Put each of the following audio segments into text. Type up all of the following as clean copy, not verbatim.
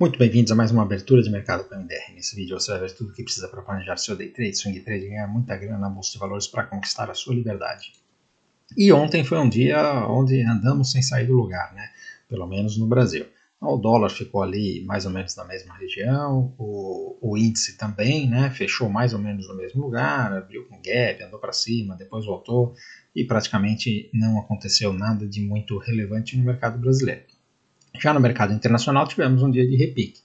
Muito bem-vindos a mais uma abertura de mercado com a MDR. Nesse vídeo você vai ver tudo o que precisa para planejar seu day trade, swing trade e ganhar muita grana na bolsa de valores para conquistar a sua liberdade. E ontem foi um dia onde andamos sem sair do lugar, né? Pelo menos no Brasil. O dólar ficou ali mais ou menos na mesma região, o índice também, né? Fechou mais ou menos no mesmo lugar, abriu com gap, andou para cima, depois voltou e praticamente não aconteceu nada de muito relevante no mercado brasileiro. Já no mercado internacional tivemos um dia de repique.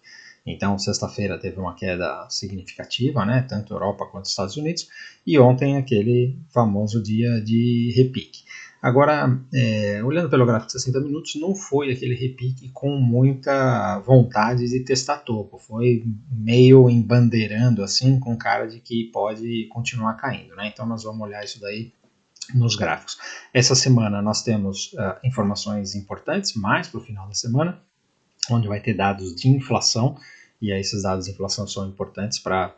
Então, sexta-feira teve uma queda significativa, né, tanto Europa quanto Estados Unidos, e ontem aquele famoso dia de repique. Agora, olhando pelo gráfico de 60 minutos, não foi aquele repique com muita vontade de testar topo, foi meio embandeirando assim, com cara de que pode continuar caindo, né? Então nós vamos olhar isso daí nos gráficos. Essa semana nós temos informações importantes, mais para o final da semana, onde vai ter dados de inflação, e aí esses dados de inflação são importantes para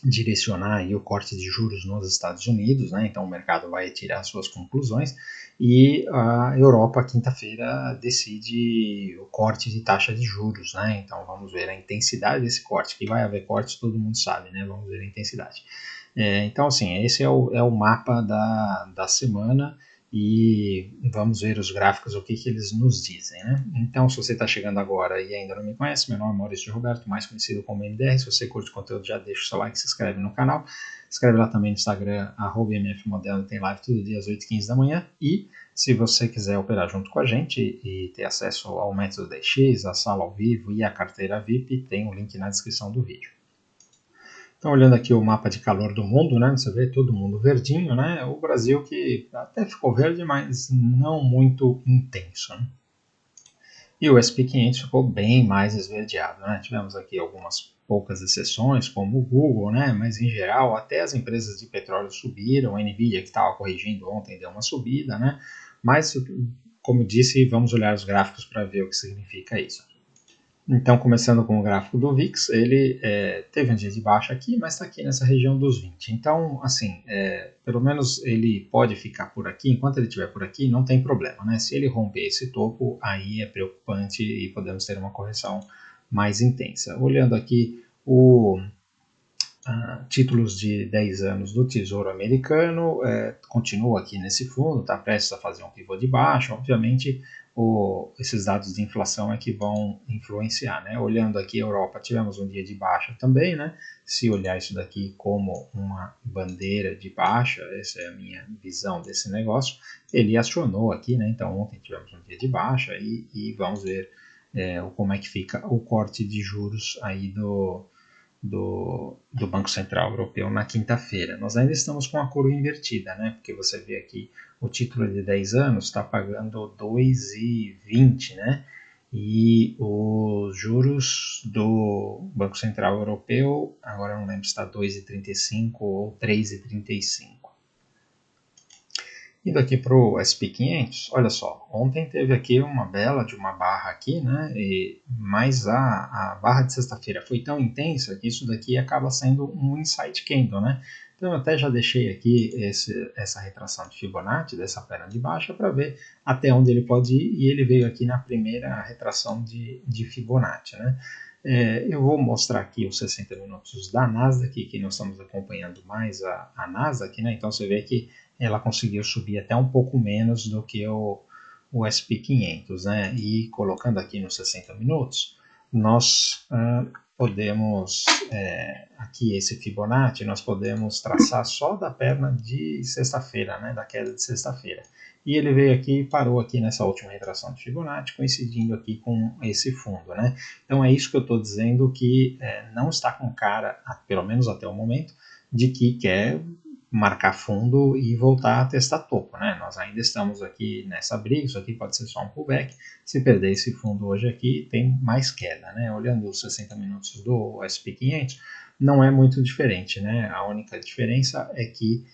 direcionar aí o corte de juros nos Estados Unidos, né? Então o mercado vai tirar suas conclusões, e a Europa, quinta-feira, decide o corte de taxa de juros, né? Então vamos ver a intensidade desse corte, que vai haver cortes, todo mundo sabe, né? Vamos ver a intensidade. Então, assim, esse é o mapa da semana e vamos ver os gráficos, o que eles nos dizem, né? Então, se você está chegando agora e ainda não me conhece, meu nome é Maurício Roberto, mais conhecido como MDR. Se você curte o conteúdo, já deixa o seu like, se inscreve no canal. Escreve lá também no Instagram, @mfmodelno, tem live todo dia às 8h15 da manhã. E se você quiser operar junto com a gente e ter acesso ao método DX, a sala ao vivo e a carteira VIP, tem um link na descrição do vídeo. Então, olhando aqui o mapa de calor do mundo, né, você vê todo mundo verdinho, né, o Brasil que até ficou verde, mas não muito intenso, né? E o S&P 500 ficou bem mais esverdeado, né? Tivemos aqui algumas poucas exceções, como o Google, né, mas em geral até as empresas de petróleo subiram, a Nvidia, que estava corrigindo ontem, deu uma subida, né, mas como disse, vamos olhar os gráficos para ver o que significa isso. Então, começando com o gráfico do VIX, ele teve um dia de baixa aqui, mas está aqui nessa região dos 20. Então, assim, pelo menos ele pode ficar por aqui. Enquanto ele estiver por aqui, não tem problema, né? Se ele romper esse topo, aí é preocupante e podemos ter uma correção mais intensa. Olhando aqui títulos de 10 anos do Tesouro Americano, continua aqui nesse fundo, está prestes a fazer um pivô de baixa. Obviamente, esses dados de inflação é que vão influenciar, né? Olhando aqui a Europa, tivemos um dia de baixa também, né? Se olhar isso daqui como uma bandeira de baixa, essa é a minha visão desse negócio, ele acionou aqui, né? Então ontem tivemos um dia de baixa e vamos ver como é que fica o corte de juros aí do Banco Central Europeu na quinta-feira. Nós ainda estamos com a curva invertida, né? Porque você vê aqui o título de 10 anos está pagando 2,20, né? E os juros do Banco Central Europeu, agora não lembro se está 2,35 ou 3,35. Indo aqui para o S&P 500, olha só, ontem teve aqui uma bela de uma barra aqui, né? Mas a barra de sexta-feira foi tão intensa que isso daqui acaba sendo um insight candle, né? Então eu até já deixei aqui essa retração de Fibonacci, dessa perna de baixa, para ver até onde ele pode ir, e ele veio aqui na primeira retração de Fibonacci, né? Eu vou mostrar aqui os 60 minutos da Nasdaq, que nós estamos acompanhando mais a Nasdaq, né? Então você vê que ela conseguiu subir até um pouco menos do que o S&P 500, né? E colocando aqui nos 60 minutos, nós podemos, aqui esse Fibonacci, nós podemos traçar só da perna de sexta-feira, né? Da queda de sexta-feira. E ele veio aqui e parou aqui nessa última retração de Fibonacci, coincidindo aqui com esse fundo, né? Então é isso que eu estou dizendo, que não está com cara, pelo menos até o momento, de que quer marcar fundo e voltar a testar topo, né? Nós ainda estamos aqui nessa briga, isso aqui pode ser só um pullback. Se perder esse fundo hoje aqui, tem mais queda, né? Olhando os 60 minutos do S&P 500, não é muito diferente, né? A única diferença é que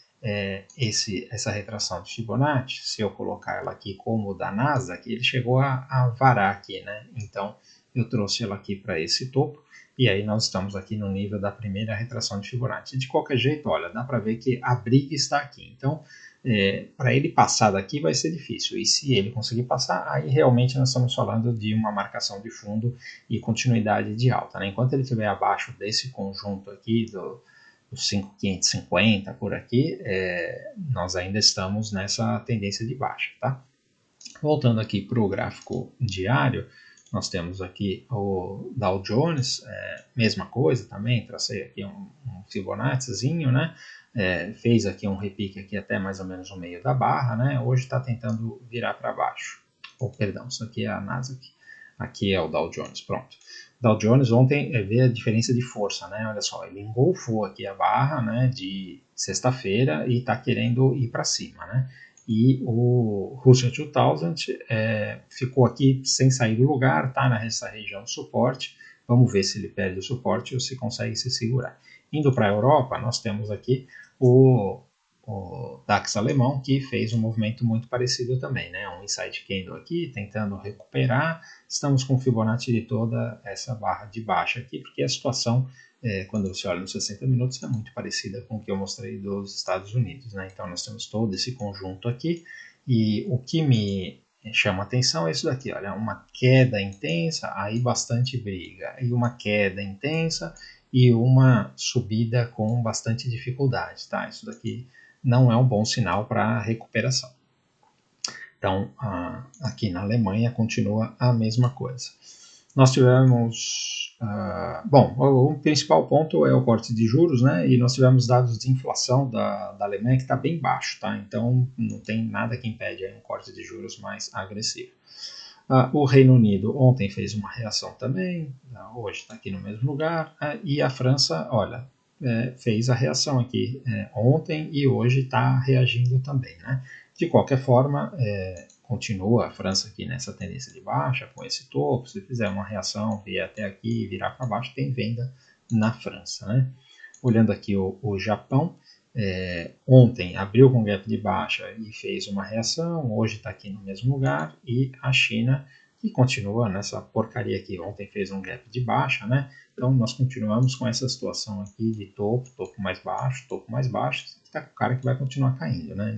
essa retração de Fibonacci, se eu colocar ela aqui como o da Nasdaq, ele chegou a varar aqui, né? Então, eu trouxe ela aqui para esse topo, e aí nós estamos aqui no nível da primeira retração de Fibonacci. De qualquer jeito, olha, dá para ver que a briga está aqui. Então, para ele passar daqui vai ser difícil, e se ele conseguir passar, aí realmente nós estamos falando de uma marcação de fundo e continuidade de alta, né? Enquanto ele estiver abaixo desse conjunto aqui, dos 5.550 por aqui, nós ainda estamos nessa tendência de baixa, tá? Voltando aqui para o gráfico diário, nós temos aqui o Dow Jones, mesma coisa também, tracei aqui um Fibonaccizinho, né? Fez aqui um repique aqui até mais ou menos o meio da barra, né? Hoje está tentando virar para baixo. Perdão, isso aqui é a Nasdaq, aqui é o Dow Jones, pronto. Dow Jones ontem vê a diferença de força, né? Olha só, ele engolfou aqui a barra, né, de sexta-feira e está querendo ir para cima, né? E o Russell 2000 ficou aqui sem sair do lugar, está nessa região de suporte. Vamos ver se ele perde o suporte ou se consegue se segurar. Indo para a Europa, nós temos aqui o DAX alemão, que fez um movimento muito parecido também, né? Um inside candle aqui, tentando recuperar. Estamos com o Fibonacci de toda essa barra de baixa aqui, porque a situação, quando você olha nos 60 minutos, é muito parecida com o que eu mostrei dos Estados Unidos, né? Então nós temos todo esse conjunto aqui, e o que me chama atenção é isso daqui, olha, uma queda intensa, aí bastante briga, e uma queda intensa e uma subida com bastante dificuldade, tá? Isso daqui não é um bom sinal para recuperação. Então, aqui na Alemanha continua a mesma coisa. Nós tivemos, bom, o principal ponto é o corte de juros, né? E nós tivemos dados de inflação da Alemanha que está bem baixo, tá? Então, não tem nada que impede aí um corte de juros mais agressivo. O Reino Unido ontem fez uma reação também, hoje está aqui no mesmo lugar, e a França, olha, fez a reação aqui ontem e hoje está reagindo também, né? De qualquer forma, continua a França aqui nessa tendência de baixa, com esse topo. Se fizer uma reação, vier até aqui e virar para baixo, tem venda na França, né? Olhando aqui o Japão, ontem abriu com gap de baixa e fez uma reação, hoje está aqui no mesmo lugar, e a China, que continua nessa porcaria aqui, ontem fez um gap de baixa, né? Então nós continuamos com essa situação aqui de topo mais baixo, está com o cara que vai continuar caindo, né?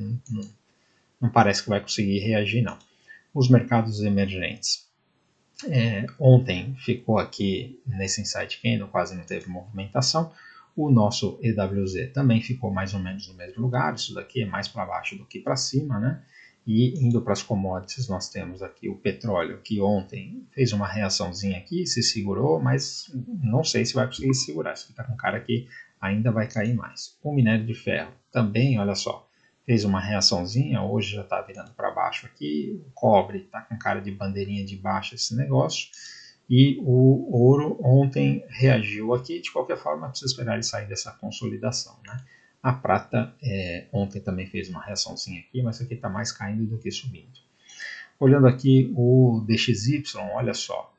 Não parece que vai conseguir reagir, não. Os mercados emergentes. Ontem ficou aqui nesse inside candle, quase não teve movimentação. O nosso EWZ também ficou mais ou menos no mesmo lugar, isso daqui é mais para baixo do que para cima, né? E indo para as commodities, nós temos aqui o petróleo, que ontem fez uma reaçãozinha aqui, se segurou, mas não sei se vai conseguir segurar, isso aqui está com cara que ainda vai cair mais. O minério de ferro também, olha só, fez uma reaçãozinha, hoje já está virando para baixo aqui, o cobre está com cara de bandeirinha de baixa esse negócio, e o ouro ontem reagiu aqui, de qualquer forma precisa esperar ele sair dessa consolidação, né? A prata ontem também fez uma reaçãozinha aqui, mas aqui está mais caindo do que subindo. Olhando aqui o DXY, olha só,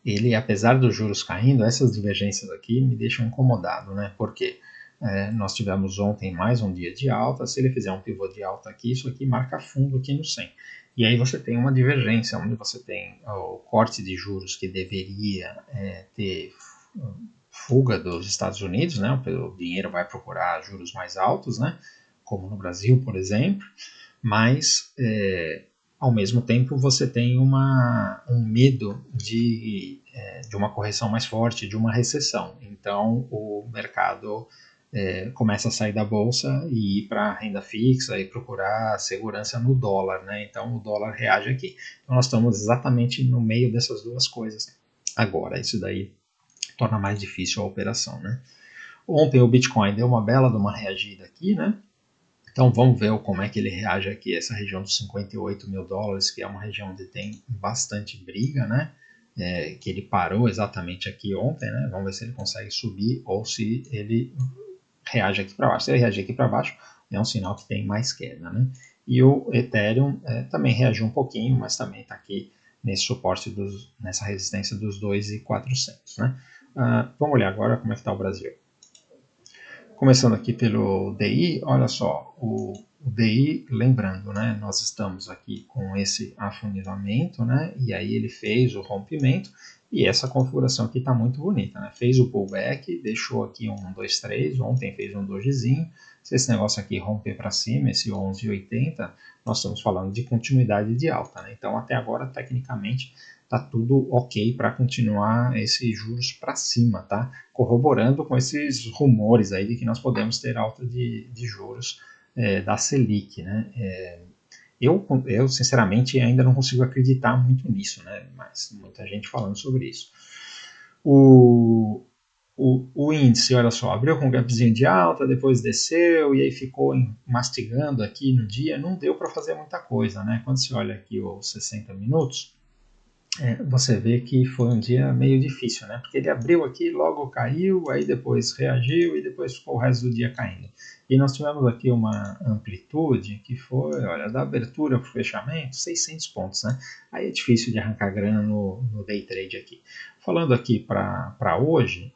ele, apesar dos juros caindo, essas divergências aqui me deixam incomodado, né? Porque nós tivemos ontem mais um dia de alta, se ele fizer um pivô de alta aqui, isso aqui marca fundo aqui no 100. E aí você tem uma divergência, onde você tem o corte de juros que deveria ter fuga dos Estados Unidos, né? O dinheiro vai procurar juros mais altos, né? Como no Brasil, por exemplo, mas ao mesmo tempo você tem um medo de uma correção mais forte, de uma recessão. Então o mercado começa a sair da bolsa e ir para a renda fixa e procurar segurança no dólar, né? Então o dólar reage aqui. Então nós estamos exatamente no meio dessas duas coisas. Agora, isso daí torna mais difícil a operação, né? Ontem o Bitcoin deu uma bela de uma reagida aqui, né? Então vamos ver como é que ele reage aqui, essa região dos 58 mil dólares, que é uma região onde tem bastante briga, né? Que ele parou exatamente aqui ontem, né? Vamos ver se ele consegue subir ou se ele reage aqui para baixo. Se ele reagir aqui para baixo, é um sinal que tem mais queda, né? E o Ethereum também reagiu um pouquinho, mas também está aqui nesse suporte, nessa resistência dos 2.400, né? Vamos olhar agora como é que está o Brasil. Começando aqui pelo DI, olha só, o DI, lembrando, né, nós estamos aqui com esse afunilamento, né, e aí ele fez o rompimento, e essa configuração aqui está muito bonita, né, fez o pullback, deixou aqui um 2, 3, ontem fez um dojizinho, Se esse negócio aqui romper para cima, esse 11,80, nós estamos falando de continuidade de alta, né? Então, até agora, tecnicamente, está tudo ok para continuar esses juros para cima, tá? Corroborando com esses rumores aí de que nós podemos ter alta de juros da Selic, né? Eu, sinceramente, ainda não consigo acreditar muito nisso, né? Mas muita gente falando sobre isso. O índice, olha só, abriu com um gapzinho de alta, depois desceu e aí ficou mastigando aqui no dia, não deu para fazer muita coisa, né? Quando você olha aqui os 60 minutos, você vê que foi um dia meio difícil, né? Porque ele abriu aqui, logo caiu, aí depois reagiu e depois ficou o resto do dia caindo. E nós tivemos aqui uma amplitude que foi, olha, da abertura para o fechamento, 600 pontos, né? Aí é difícil de arrancar grana no day trade aqui. Falando aqui para hoje,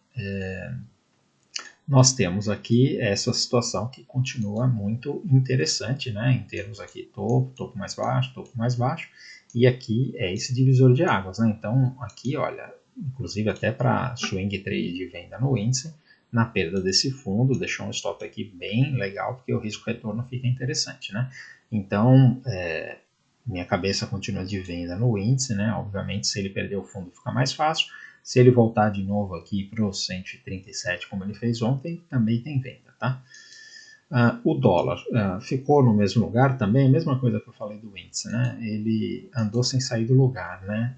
nós temos aqui essa situação que continua muito interessante, né? Em termos aqui topo mais baixo, e aqui é esse divisor de águas, né? Então aqui, olha, inclusive até para swing trade de venda no índice, na perda desse fundo, deixou um stop aqui bem legal, porque o risco-retorno fica interessante, né? Então, minha cabeça continua de venda no índice, né? Obviamente, se ele perder o fundo fica mais fácil. Se ele voltar de novo aqui para os 137, como ele fez ontem, também tem venda, tá? O dólar ficou no mesmo lugar também, a mesma coisa que eu falei do índice, né? Ele andou sem sair do lugar, né?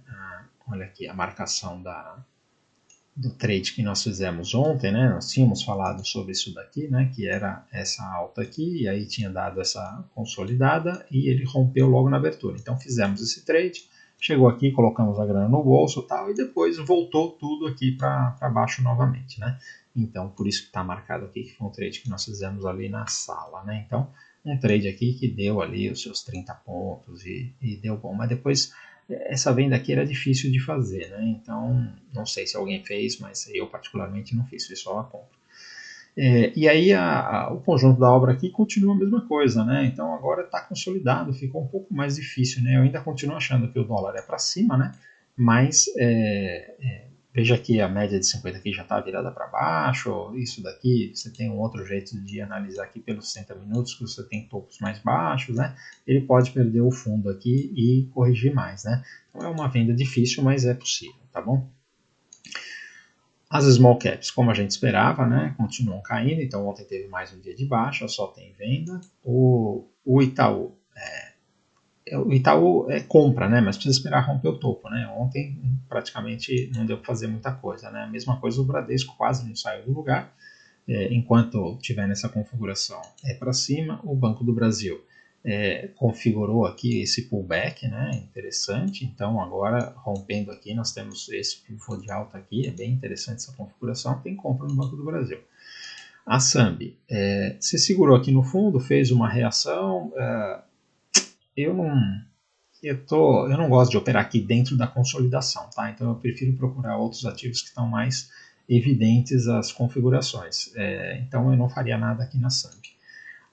Olha aqui a marcação do trade que nós fizemos ontem, né? Nós tínhamos falado sobre isso daqui, né? Que era essa alta aqui, e aí tinha dado essa consolidada e ele rompeu logo na abertura. Então fizemos esse trade, chegou aqui, colocamos a grana no bolso e tal, e depois voltou tudo aqui para baixo novamente, né? Então por isso que está marcado aqui que foi um trade que nós fizemos ali na sala, né? Então um trade aqui que deu ali os seus 30 pontos e deu bom, mas depois essa venda aqui era difícil de fazer, né? Então, não sei se alguém fez, mas eu particularmente não fiz, fiz só a compra. E aí o conjunto da obra aqui continua a mesma coisa, né? Então agora está consolidado, ficou um pouco mais difícil, né? Eu ainda continuo achando que o dólar é para cima, né? Mas veja que a média de 50 aqui já está virada para baixo, isso daqui você tem um outro jeito de analisar aqui pelos 60 minutos, que você tem topos mais baixos, né? Ele pode perder o fundo aqui e corrigir mais, né? Então é uma venda difícil, mas é possível, tá bom? As small caps, como a gente esperava, né, continuam caindo, então ontem teve mais um dia de baixa, só tem venda. O Itaú, compra, né, mas precisa esperar romper o topo, né? Ontem praticamente não deu para fazer muita coisa, né? A mesma coisa o Bradesco quase não saiu do lugar, enquanto tiver nessa configuração é para cima. O Banco do Brasil configurou aqui esse pullback, né, interessante, então agora rompendo aqui nós temos esse pivô de alta aqui, é bem interessante essa configuração, tem compra no Banco do Brasil. A Sambi se segurou aqui no fundo, fez uma reação, eu não gosto de operar aqui dentro da consolidação, tá? Então eu prefiro procurar outros ativos que estão mais evidentes as configurações, então eu não faria nada aqui na Sambi.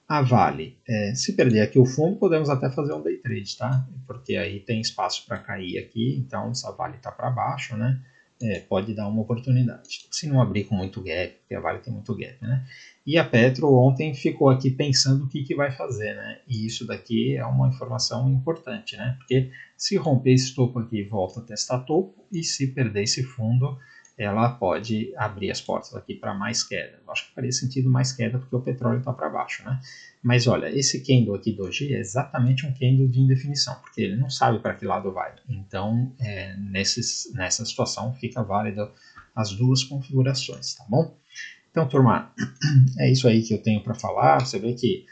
A Vale, se perder aqui o fundo, podemos até fazer um day trade, tá? Porque aí tem espaço para cair aqui, então se a Vale está para baixo, né? Pode dar uma oportunidade. Se não abrir com muito gap, porque a Vale tem muito gap, né? E a Petro ontem ficou aqui pensando o que vai fazer, né? E isso daqui é uma informação importante, né? Porque se romper esse topo aqui, volta a testar topo, e se perder esse fundo, ela pode abrir as portas aqui para mais queda. Eu acho que faria sentido mais queda porque o petróleo está para baixo, né? Mas olha, esse candle aqui do hoje é exatamente um candle de indefinição, porque ele não sabe para que lado vai. Então, nessa situação, fica válido as duas configurações, tá bom? Então, turma, é isso aí que eu tenho para falar. Você vê que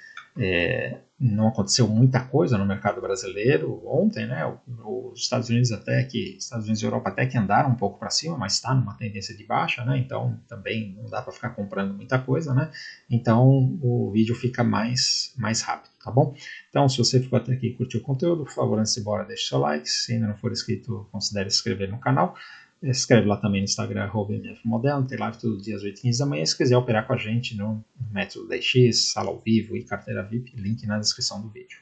não aconteceu muita coisa no mercado brasileiro ontem, né? Os Estados Unidos e Europa até que andaram um pouco para cima, mas está numa tendência de baixa, né? Então também não dá para ficar comprando muita coisa, né? Então o vídeo fica mais rápido, tá bom? Então se você ficou até aqui e curtiu o conteúdo, por favor, antes de ir embora, deixe seu like. Se ainda não for inscrito, considere se inscrever no canal. Se inscreve lá também no Instagram, @mfmodelno, tem live todo dia às 8h15 da manhã. Se quiser operar com a gente no método DX, sala ao vivo e carteira VIP, link na descrição do vídeo.